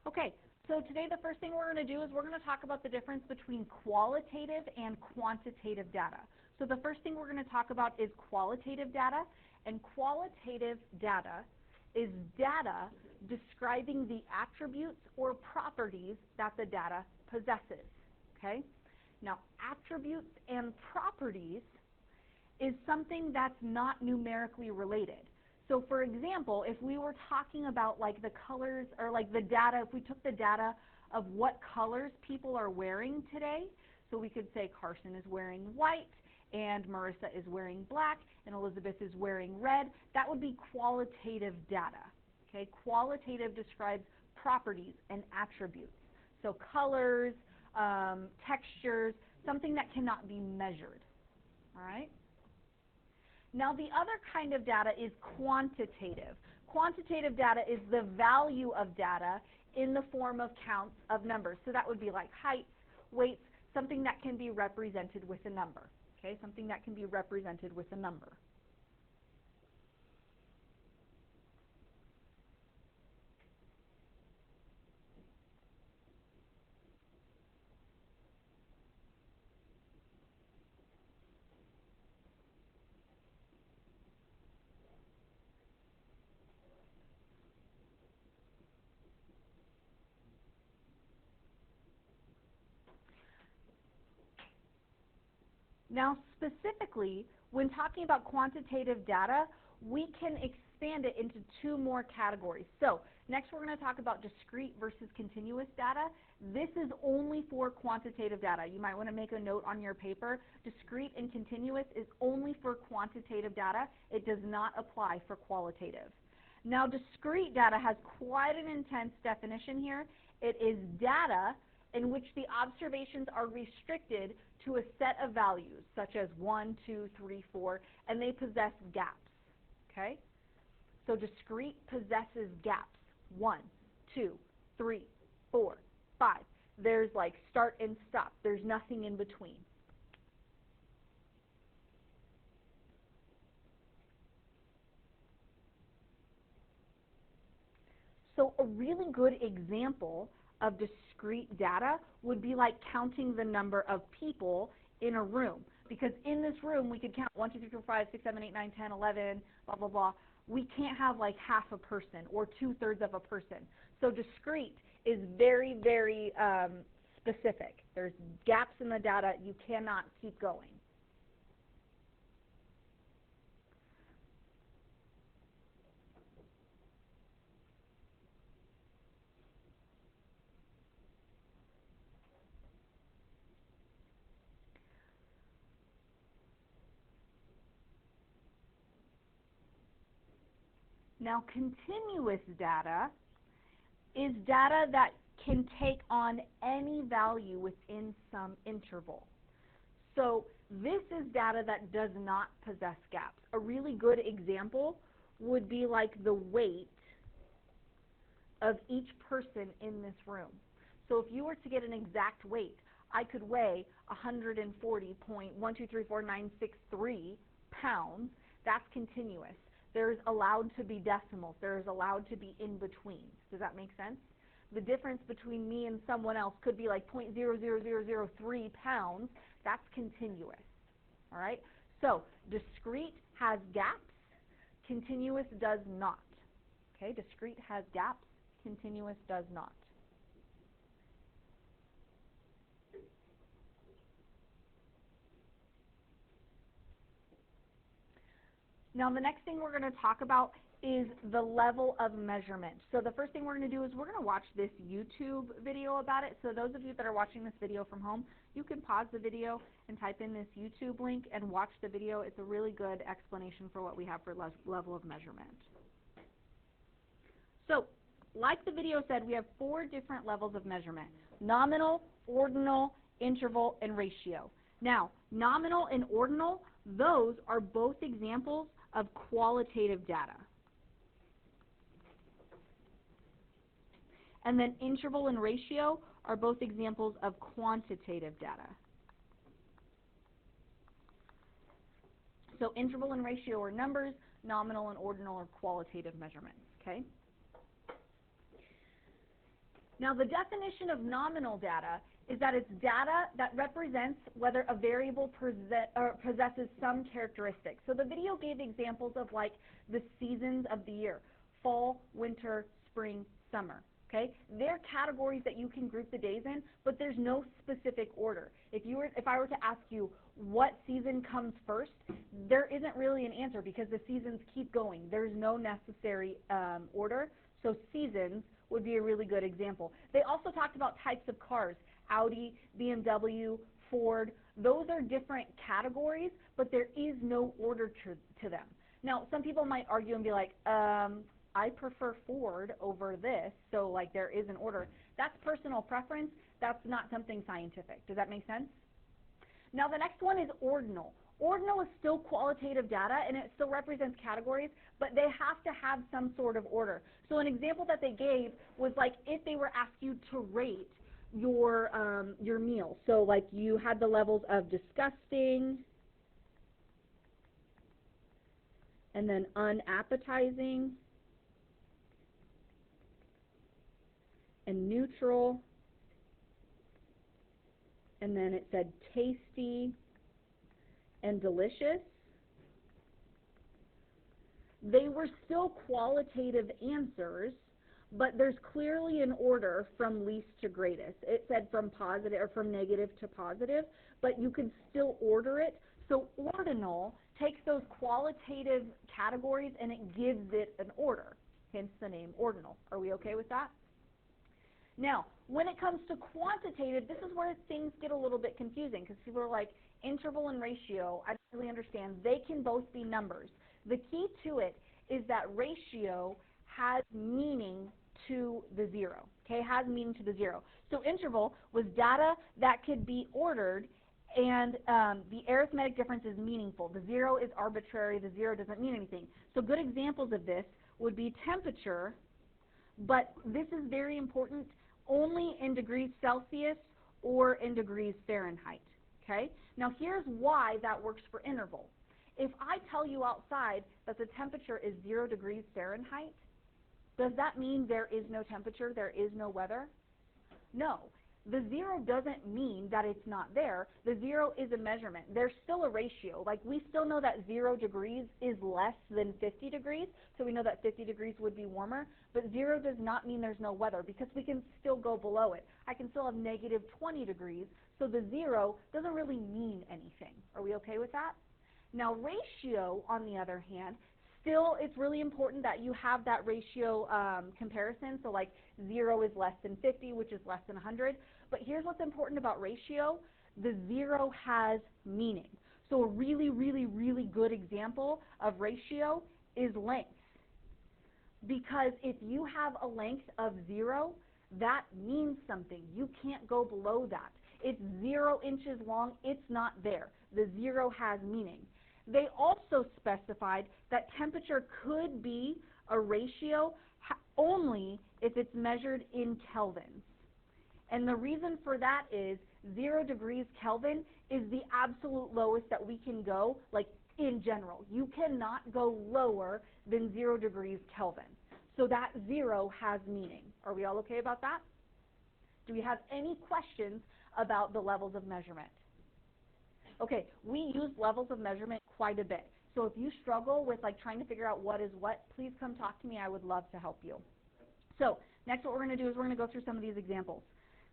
Okay, so today the first thing we're going to do is we're going to talk about the difference between qualitative and quantitative data. So the first thing we're going to talk about is qualitative data, and qualitative data is data describing the attributes or properties that the data possesses. Okay? Now, attributes and properties is something that's not numerically related. So for example, if we were talking about like the colors or like the data, if we took the data of what colors people are wearing today, so we could say Carson is wearing white and Marissa is wearing black and Elizabeth is wearing red, that would be qualitative data. Okay? Qualitative describes properties and attributes. So colors, textures, something that cannot be measured. All right? Now the other kind of data is quantitative. Quantitative data is the value of data in the form of counts of numbers. So that would be like heights, weights, something that can be represented with a number. Okay, something that can be represented with a number. Now specifically, when talking about quantitative data, we can expand it into two more categories. So next we're going to talk about discrete versus continuous data. This is only for quantitative data. You might want to make a note on your paper. Discrete and continuous is only for quantitative data. It does not apply for qualitative. Now discrete data has quite an intense definition here. It is data in which the observations are restricted to a set of values, such as 1, 2, 3, 4, and they possess gaps. Okay? So discrete possesses gaps. 1, 2, 3, 4, 5. There's like start and stop. There's nothing in between. So a really good example of discrete data would be like counting the number of people in a room. Because in this room we could count 1, 2, 3, 4, 5, 6, 7, 8, 9, 10, 11, blah, blah, blah. We can't have like half a person or 2/3 of a person. So discrete is very, very specific. There's gaps in the data. You cannot keep going. Now, continuous data is data that can take on any value within some interval. So this is data that does not possess gaps. A really good example would be like the weight of each person in this room. So if you were to get an exact weight, I could weigh 140.1234963 pounds. That's continuous. There's allowed to be decimals. There's allowed to be in-between. Does that make sense? The difference between me and someone else could be like 0.00003 pounds. That's continuous. All right? So discrete has gaps. Continuous does not. Okay? Discrete has gaps. Continuous does not. Now the next thing we're going to talk about is the level of measurement. So the first thing we're going to do is we're going to watch this YouTube video about it. So those of you that are watching this video from home, you can pause the video and type in this YouTube link and watch the video. It's a really good explanation for what we have for level of measurement. So like the video said, we have 4 different levels of measurement: nominal, ordinal, interval, and ratio. Now, nominal and ordinal, those are both examples of qualitative data. And then interval and ratio are both examples of quantitative data. So interval and ratio are numbers, nominal and ordinal are qualitative measurements, okay? Now, the definition of nominal data is that it's data that represents whether a variable possesses some characteristics. So the video gave examples of like the seasons of the year: fall, winter, spring, summer. Okay? They're categories that you can group the days in, but there's no specific order. If I were to ask you what season comes first, there isn't really an answer because the seasons keep going. There's no necessary order. So seasons would be a really good example. They also talked about types of cars: Audi, BMW, Ford. Those are different categories, but there is no order to them. Now, some people might argue and be like, I prefer Ford over this, so like there is an order. That's personal preference. That's not something scientific. Does that make sense? Now, the next one is ordinal. Ordinal is still qualitative data, and it still represents categories, but they have to have some sort of order. So an example that they gave was like if they were asked you to rate your meal. So like you had the levels of disgusting, and then unappetizing, and neutral, and then it said tasty and delicious. They were still qualitative answers, but there's clearly an order from least to greatest. It said from positive or from negative to positive, but you can still order it. So ordinal takes those qualitative categories and it gives it an order, hence the name ordinal. Are we okay with that? Now, when it comes to quantitative, this is where things get a little bit confusing because people are like, interval and ratio, I don't really understand. They can both be numbers. The key to it is that ratio has meaning to the zero, okay, has meaning to the zero. So interval was data that could be ordered, and the arithmetic difference is meaningful. The zero is arbitrary. The zero doesn't mean anything. So good examples of this would be temperature, but this is very important, only in degrees Celsius or in degrees Fahrenheit, okay? Now here's why that works for interval. If I tell you outside that the temperature is 0 degrees Fahrenheit, does that mean there is no temperature, there is no weather? No. The 0 doesn't mean that it's not there. The 0 is a measurement. There's still a ratio. Like we still know that 0 degrees is less than 50 degrees, so we know that 50 degrees would be warmer, but 0 does not mean there's no weather because we can still go below it. I can still have negative 20 degrees, so the 0 doesn't really mean anything. Are we okay with that? Now ratio, on the other hand, still it's really important that you have that ratio comparison. So like 0 is less than 50, which is less than 100. But here's what's important about ratio. The 0 has meaning. So a really, really, really good example of ratio is length. Because if you have a length of 0, that means something. You can't go below that. It's 0 inches long. It's not there. The 0 has meaning. They also specified that temperature could be a ratio only if it's measured in kelvins. And the reason for that is 0 degrees Kelvin is the absolute lowest that we can go, like in general. You cannot go lower than 0 degrees Kelvin. So that 0 has meaning. Are we all okay about that? Do we have any questions about the levels of measurement? Okay, we use levels of measurement quite a bit. So if you struggle with like trying to figure out what is what, please come talk to me. I would love to help you. So next what we're going to do is we're going to go through some of these examples.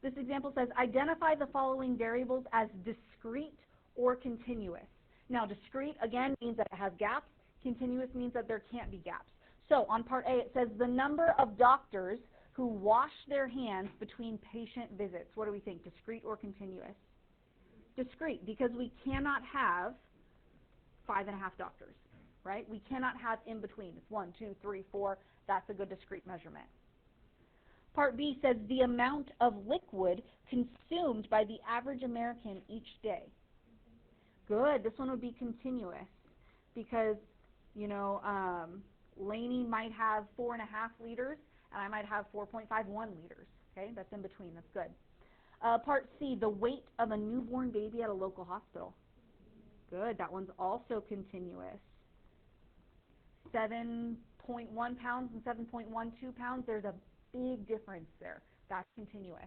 This example says, identify the following variables as discrete or continuous. Now discrete, again, means that it has gaps. Continuous means that there can't be gaps. So on part A, it says the number of doctors who wash their hands between patient visits. What do we think, discrete or continuous? Discrete, because we cannot have 5.5 doctors, right? We cannot have in between. It's 1, 2, 3, 4. That's a good discrete measurement. Part B says the amount of liquid consumed by the average American each day. Good. This one would be continuous because, you know, Lainey might have 4.5 liters and I might have 4.51 liters. Okay, that's in between. That's good. Part C, the weight of a newborn baby at a local hospital. Good. That one's also continuous. 7.1 pounds and 7.12 pounds. There's a big difference there. That's continuous.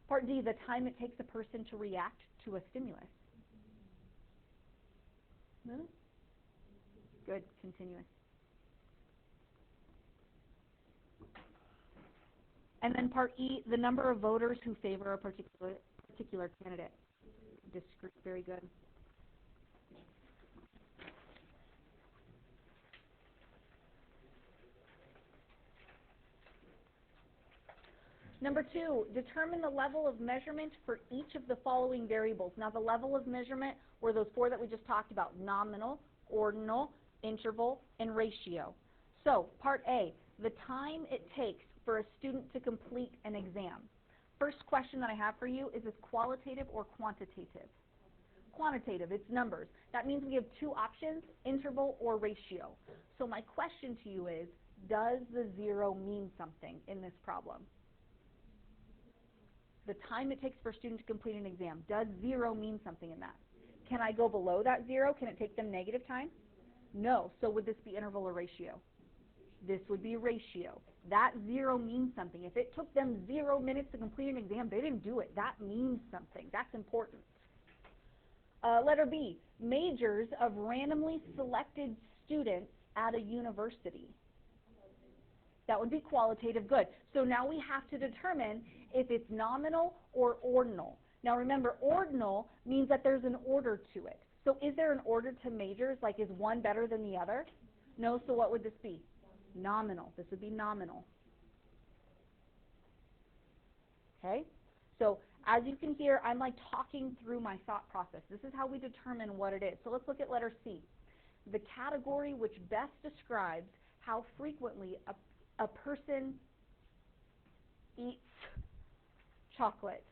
Part D, the time it takes a person to react to a stimulus. No? Good, continuous. And then part E, the number of voters who favor a particular candidate. Discrete, very good. Number 2, determine the level of measurement for each of the following variables. Now the level of measurement were those 4 that we just talked about: nominal, ordinal, interval, and ratio. So part A, the time it takes for a student to complete an exam. First question that I have for you is this qualitative or quantitative? Quantitative, it's numbers. That means we have 2 options, interval or ratio. So my question to you is, does the 0 mean something in this problem? The time it takes for a student to complete an exam, does 0 mean something in that? Can I go below that 0? Can it take them negative time? No. So would this be interval or ratio? This would be ratio. That 0 means something. If it took them 0 minutes to complete an exam, they didn't do it. That means something. That's important. Letter B, majors of randomly selected students at a university. That would be qualitative. Good. So now we have to determine if it's nominal or ordinal. Now remember, ordinal means that there's an order to it. So is there an order to majors? Like, is one better than the other? No, so what would this be? Nominal. This would be nominal. Okay? So as you can hear, I'm like talking through my thought process. This is how we determine what it is. So let's look at letter C. The category which best describes how frequently a person eats chocolate.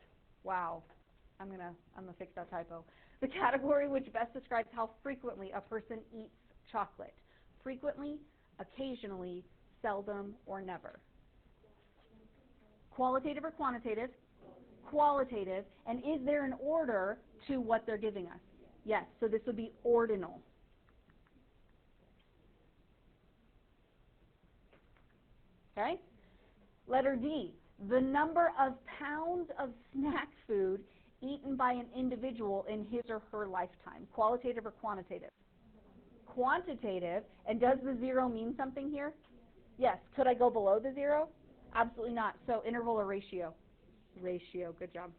Wow. I'm gonna fix that typo. The category which best describes how frequently a person eats chocolate. Frequently, occasionally, seldom, or never. Qualitative or quantitative? Qualitative. And is there an order to what they're giving us? Yes. So this would be ordinal. Okay? Letter D, the number of pounds of snack food eaten by an individual in his or her lifetime. Qualitative or quantitative? Quantitative. And does the 0 mean something here? Yes. Could I go below the 0? Absolutely not. So interval or ratio? Ratio. Good job.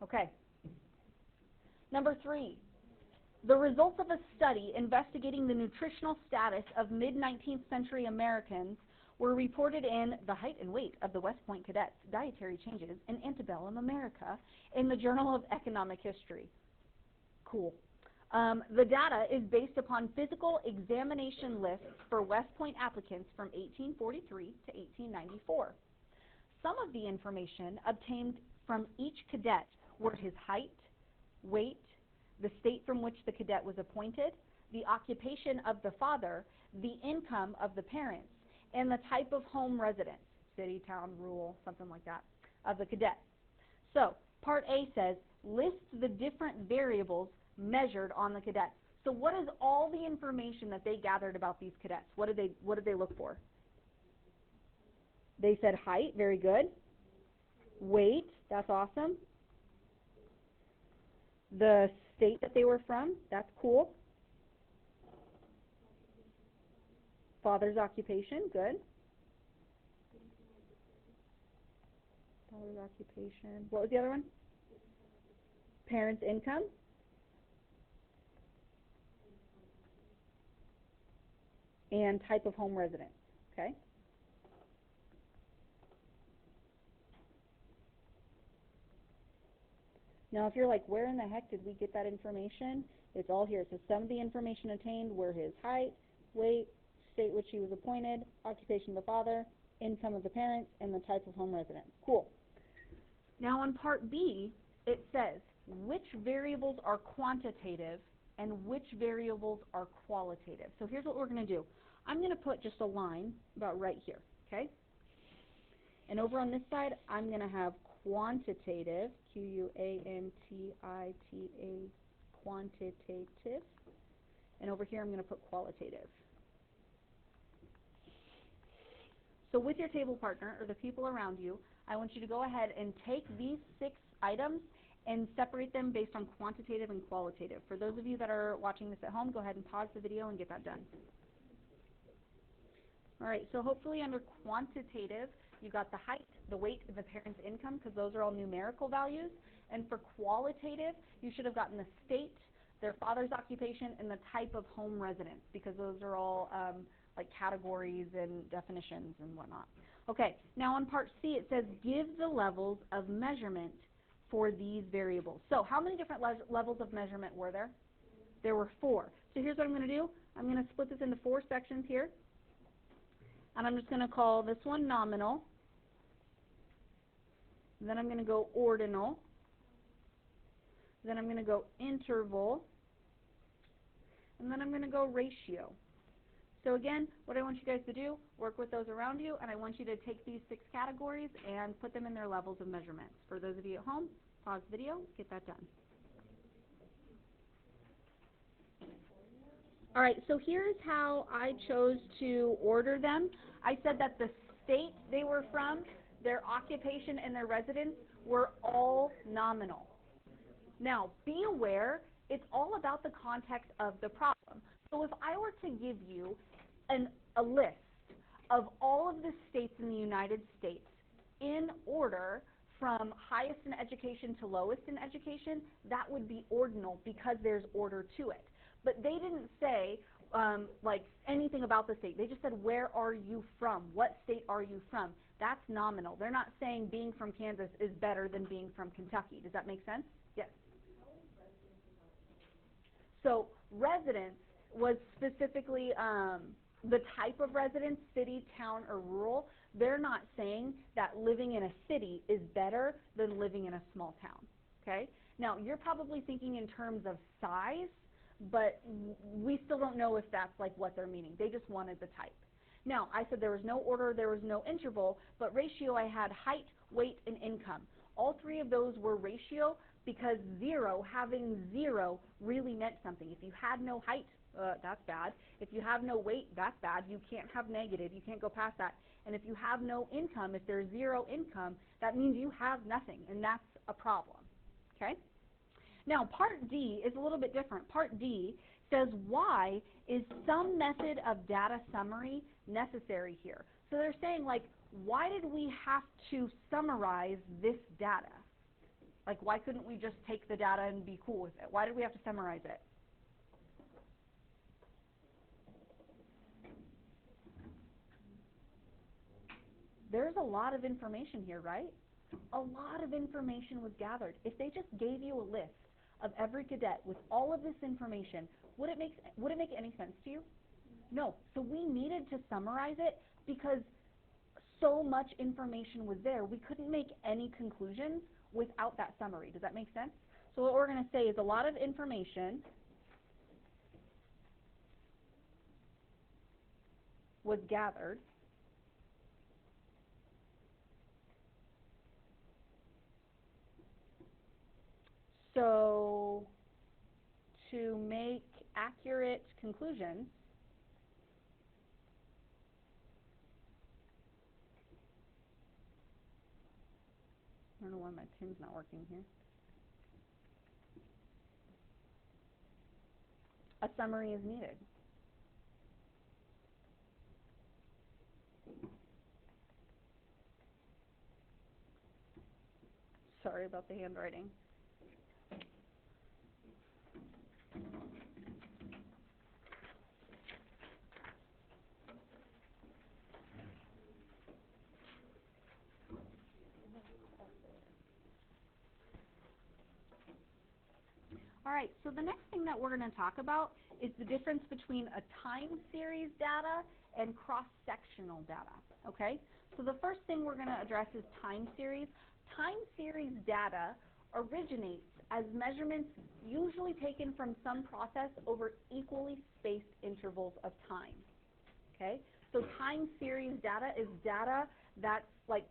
Okay. Number 3. The results of a study investigating the nutritional status of mid-19th century Americans were reported in The Height and Weight of the West Point Cadets, Dietary Changes in Antebellum America in the Journal of Economic History. Cool. The data is based upon physical examination lists for West Point applicants from 1843 to 1894. Some of the information obtained from each cadet were his height, weight, the state from which the cadet was appointed, the occupation of the father, the income of the parents, and the type of home residence, city, town, rural, something like that, of the cadet. So, part A says, list the different variables measured on the cadets. So what is all the information that they gathered about these cadets? What did they look for? They said height, very good. Weight, that's awesome. The state that they were from, that's cool. Father's occupation, good. Father's occupation. What was the other one? Parents' income. And type of home residence, okay? Now, if you're like, where in the heck did we get that information? It's all here. So some of the information attained were his height, weight, state which he was appointed, occupation of the father, income of the parents, and the type of home residence. Cool. Now on part B, it says which variables are quantitative and which variables are qualitative. So here's what we're going to do. I'm going to put just a line about right here, okay? And over on this side, I'm going to have quantitative, Q-U-A-N-T-I-T-A, quantitative. And over here, I'm going to put qualitative. So with your table partner or the people around you, I want you to go ahead and take these 6 items and separate them based on quantitative and qualitative. For those of you that are watching this at home, go ahead and pause the video and get that done. All right, so hopefully under quantitative, you got the height, the weight, and the parent's income, because those are all numerical values. And for qualitative, you should have gotten the state, their father's occupation, and the type of home residence, because those are all like categories and definitions and whatnot. Okay, now on part C, it says give the levels of measurement for these variables. So how many different levels of measurement were there? There were 4. So here's what I'm going to do. I'm going to split this into 4 sections here. And I'm just going to call this one nominal. Then I'm going to go ordinal. Then I'm going to go interval. And then I'm going to go ratio. So again, what I want you guys to do, work with those around you, and I want you to take these 6 categories and put them in their levels of measurement. For those of you at home, pause the video, get that done. All right, so here's how I chose to order them. I said that the state they were from, their occupation, and their residence were all nominal. Now, be aware, it's all about the context of the problem. So if I were to give you a list of all of the states in the United States in order from highest in education to lowest in education, that would be ordinal because there's order to it. But they didn't say like anything about the state. They just said, where are you from? What state are you from? That's nominal. They're not saying being from Kansas is better than being from Kentucky. Does that make sense? Yes. So residence was specifically the type of residence, city, town, or rural. They're not saying that living in a city is better than living in a small town. Okay? Now, you're probably thinking in terms of size, but we still don't know if that's like what they're meaning. They just wanted the type. Now, I said there was no order, there was no interval, but ratio I had height, weight, and income. All 3 of those were ratio because having 0 really meant something. If you had no height, that's bad. If you have no weight, that's bad. You can't have negative. You can't go past that. And if you have no income, if there's 0 income, that means you have nothing, and that's a problem. Okay? Now, Part D is a little bit different. Part D says, why is some method of data summary necessary here? So they're saying, like, why did we have to summarize this data? Like, why couldn't we just take the data and be cool with it? Why did we have to summarize it? There's a lot of information here, right? A lot of information was gathered. If they just gave you a list of every cadet with all of this information, would it make any sense to you? No. So we needed to summarize it because so much information was there. We couldn't make any conclusions without that summary. Does that make sense? So what we're going to say is a lot of information was gathered. So to make accurate conclusions, I don't know why my pin's not working here. A summary is needed. Sorry about the handwriting. All right, so the next thing that we're going to talk about is the difference between a time series data and cross-sectional data, okay? So the first thing we're going to address is time series. Time series data originates as measurements usually taken from some process over equally spaced intervals of time, okay? So time series data is data that's like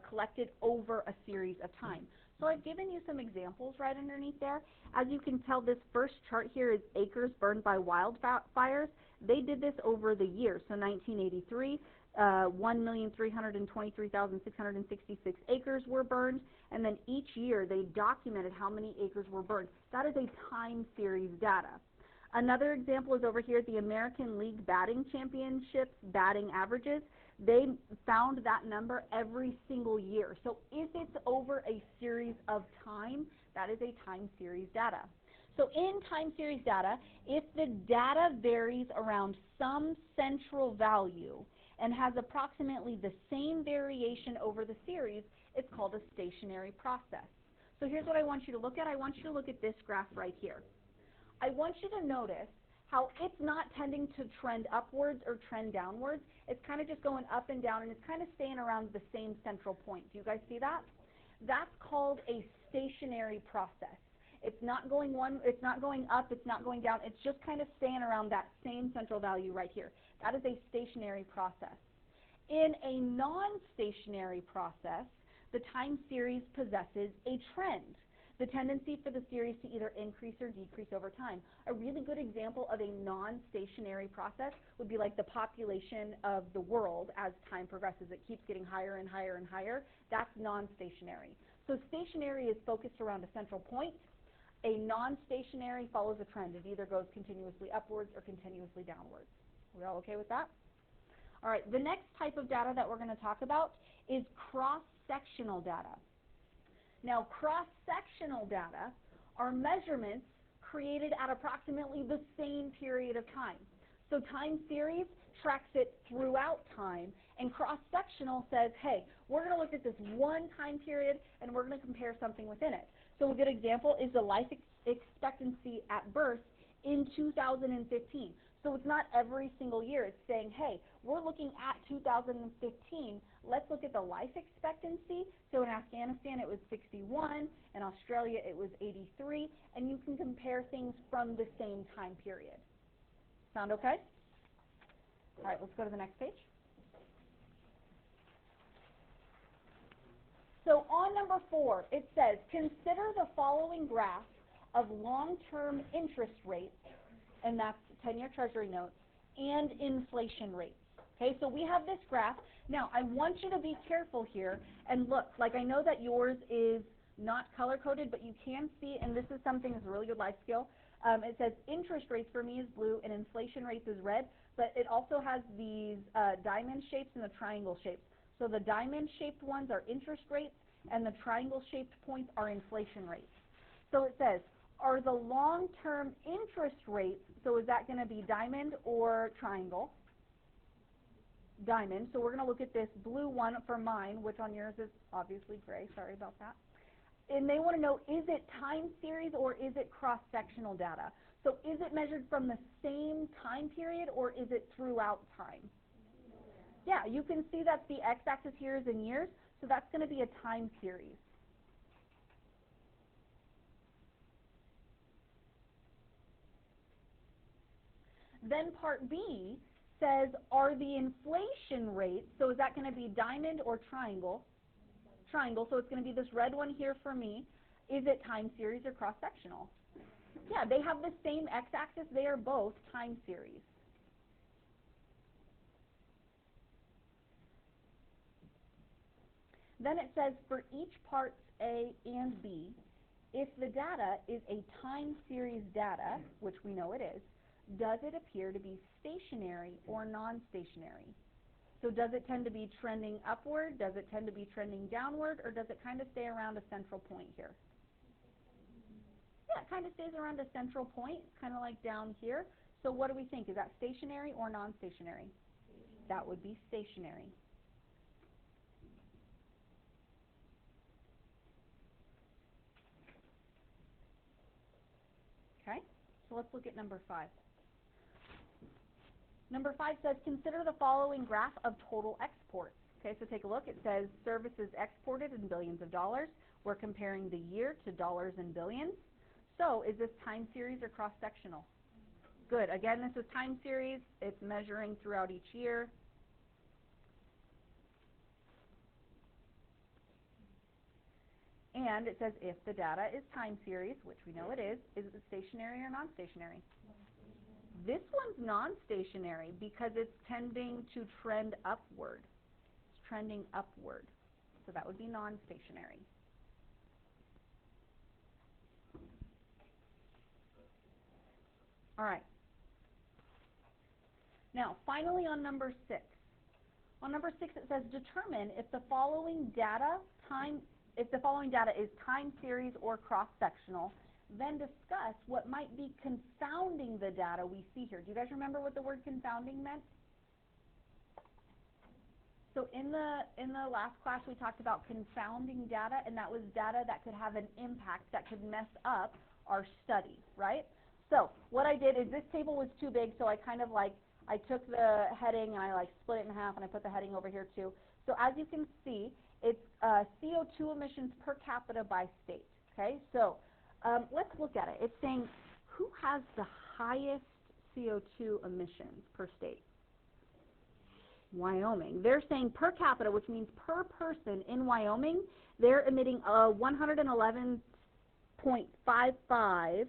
collected over a series of time. So I've given you some examples right underneath there. As you can tell, this first chart here is acres burned by wildfires. they did this over the years. So 1983, 1,323,666 acres were burned, and then each year they documented how many acres were burned. That is a time series data. Another example is over here at the American League Batting Championships batting averages. They found that number every single year. So if it's over a series of time, that is a time series data. So in time series data, if the data varies around some central value and has approximately the same variation over the series, it's called a stationary process. So here's what I want you to look at. I want you to look at this graph right here. I want you to notice how it's not tending to trend upwards or trend downwards. It's kind of just going up and down, and it's kind of staying around the same central point. Do you guys see that? That's called a stationary process. It's not going it's not going up, it's not going down, it's just kind of staying around that same central value right here. That is a stationary process. In a non-stationary process, the time series possesses a trend, the tendency for the series to either increase or decrease over time. A really good example of a non-stationary process would be like the population of the world as time progresses. It keeps getting higher and higher and higher. That's non-stationary. So stationary is focused around a central point. A non-stationary follows a trend. It either goes continuously upwards or continuously downwards. We all okay with that? All right, the next type of data that we're going to talk about is cross-sectional data. Now, cross-sectional data are measurements created at approximately the same period of time. So time series tracks it throughout time, and cross-sectional says, hey, we're going to look at this one time period and we're going to compare something within it. So a good example is the life expectancy at birth in 2015. So it's not every single year. It's saying, hey, we're looking at 2015. Let's look at the life expectancy. So in Afghanistan, it was 61. In Australia, it was 83. And you can compare things from the same time period. Sound okay? All right, let's go to the next page. So on number 4, it says, consider the following graph of long-term interest rates, and that's 10-year Treasury notes, and inflation rates. Okay, so we have this graph. Now, I want you to be careful here and look. Like, I know that yours is not color-coded, but you can see, and this is something that's a really good life skill. It says interest rates for me is blue and inflation rates is red, but it also has these diamond shapes and the triangle shapes. So the diamond-shaped ones are interest rates, and the triangle-shaped points are inflation rates. So it says, are the long-term interest rates, so is that going to be diamond or triangle? Diamond. So we're going to look at this blue one for mine, which on yours is obviously gray. Sorry about that. And they want to know, is it time series or is it cross-sectional data? So is it measured from the same time period or is it throughout time? Yeah, you can see that the x-axis here is in years, so that's going to be a time series. Then part B says, are the inflation rates, so is that going to be diamond or triangle? Triangle, so it's going to be this red one here for me. Is it time series or cross-sectional? Yeah, they have the same x-axis. They are both time series. Then it says for each parts A and B, if the data is a time series data, which we know it is, does it appear to be stationary or non-stationary? So does it tend to be trending upward, does it tend to be trending downward, or does it kind of stay around a central point here? Yeah, it kind of stays around a central point, kind of like down here. So what do we think? Is that stationary or non-stationary? That would be stationary. Okay, so let's look at number 5. Number 5 says, consider the following graph of total exports. Okay, so take a look. It says services exported in billions of dollars. We're comparing the year to dollars and billions. So is this time series or cross-sectional? Good. Again, this is time series. It's measuring throughout each year. And it says if the data is time series, which we know it is it stationary or non-stationary? This one's non-stationary because it's tending to trend upward. It's trending upward. So that would be non-stationary. All right. Now, finally on number 6. On number 6 it says determine if the following data is time series or cross-sectional, then discuss what might be confounding the data we see here. Do you guys remember what the word confounding meant? So in the last class we talked about confounding data, and that was data that could have an impact, that could mess up our study, right? So what I did is this table was too big, so I kind of like, I took the heading and I like split it in half and I put the heading over here too. So as you can see, it's CO2 emissions per capita by state, okay? So let's look at it. It's saying who has the highest CO2 emissions per state? Wyoming. They're saying per capita, which means per person in Wyoming, they're emitting 111.55,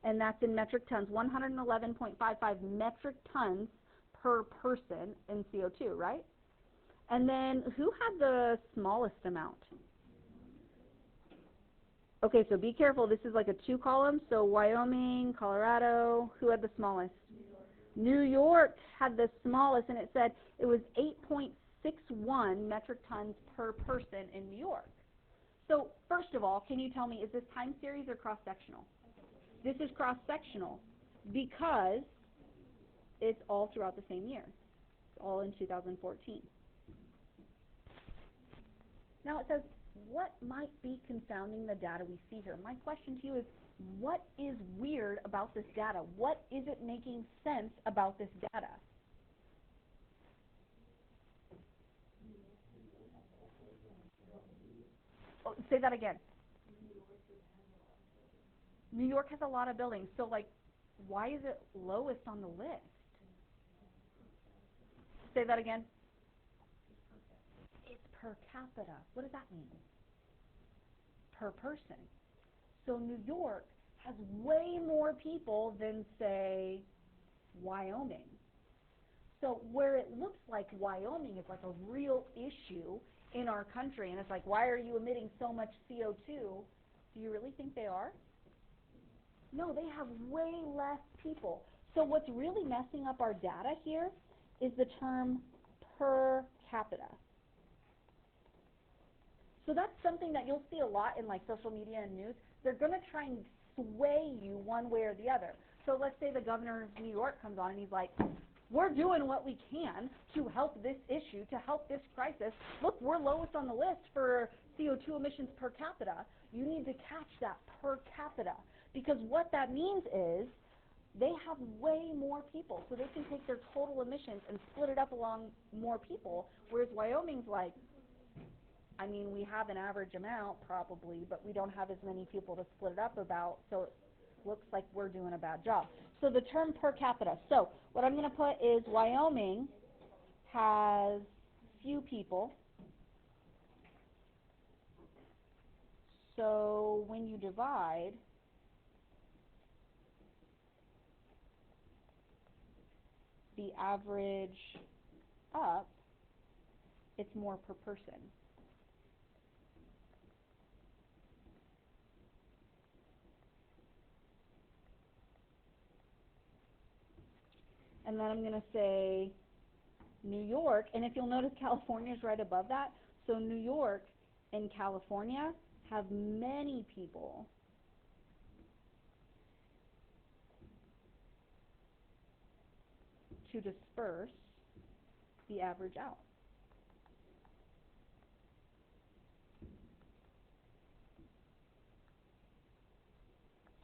and that's in metric tons, 111.55 metric tons per person in CO2, right? And then who had the smallest amount? Okay, so be careful. This is like a 2 column. So Wyoming, Colorado, who had the smallest? New York had the smallest, and it said it was 8.61 metric tons per person in New York. So first of all, can you tell me, is this time series or cross-sectional? This is cross-sectional because it's all throughout the same year. It's all in 2014. Now it says, what might be confounding the data we see here? My question to you is, what is weird about this data? What is it making sense about this data? Oh, say that again. New York has a lot of buildings, so like, why is it lowest on the list? Say that again. It's per capita. What does that mean? Per person. So New York has way more people than, say, Wyoming. So where it looks like Wyoming is like a real issue in our country, and it's like, why are you emitting so much CO2? Do you really think they are? No, they have way less people. So what's really messing up our data here is the term per capita. So that's something that you'll see a lot in like social media and news. They're going to try and sway you one way or the other. So let's say the governor of New York comes on and he's like, we're doing what we can to help this issue, to help this crisis. Look, we're lowest on the list for CO2 emissions per capita. You need to catch that per capita. Because what that means is they have way more people. So they can take their total emissions and split it up along more people. Whereas Wyoming's like, I mean, we have an average amount probably, but we don't have as many people to split it up about, so it looks like we're doing a bad job. So the term per capita. So what I'm going to put is Wyoming has few people. So when you divide the average up, it's more per person. And then I'm going to say New York, and if you'll notice California is right above that. So New York and California have many people. To disperse the average out.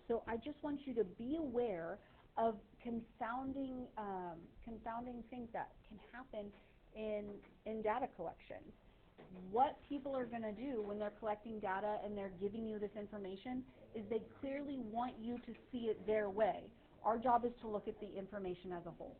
So I just want you to be aware of confounding things that can happen in data collection. What people are going to do when they're collecting data and they're giving you this information is they clearly want you to see it their way. Our job is to look at the information as a whole.